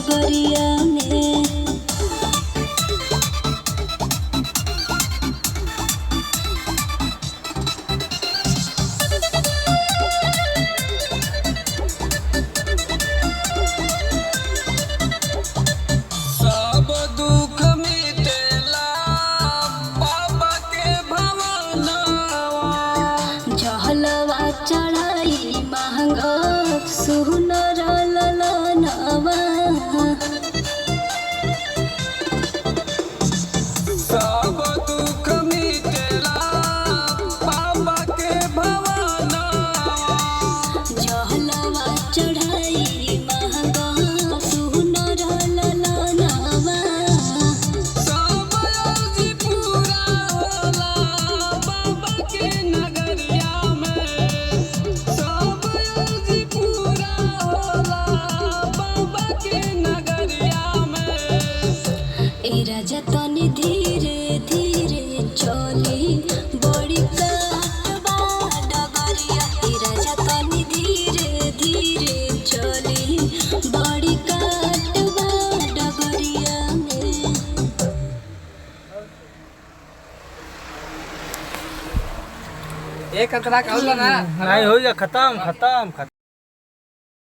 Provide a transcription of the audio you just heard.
डगरिया में। सब दुख मिटेला बाबा के भवनवा। जहलवा चढ़ाई महंगा सुनर ललनवा। सब दुख मिटेला बाबा के भवनवा। जहलवा चढ़ाई महंगा सुनर ललनवा। सब अर्जी पूरा होला बाबा के नगरिया में। सब अर्जी पूरा होला बाबा के नगरिया में। ए राजा तनी धीरे धीरे चली बड़ी काटबा डगरिया। ए राजा तनी धीरे धीरे चली बड़ी काटबा डगरिया में। एक खतरा का होला ना नहीं हो जा खत्म खत्म खत्म।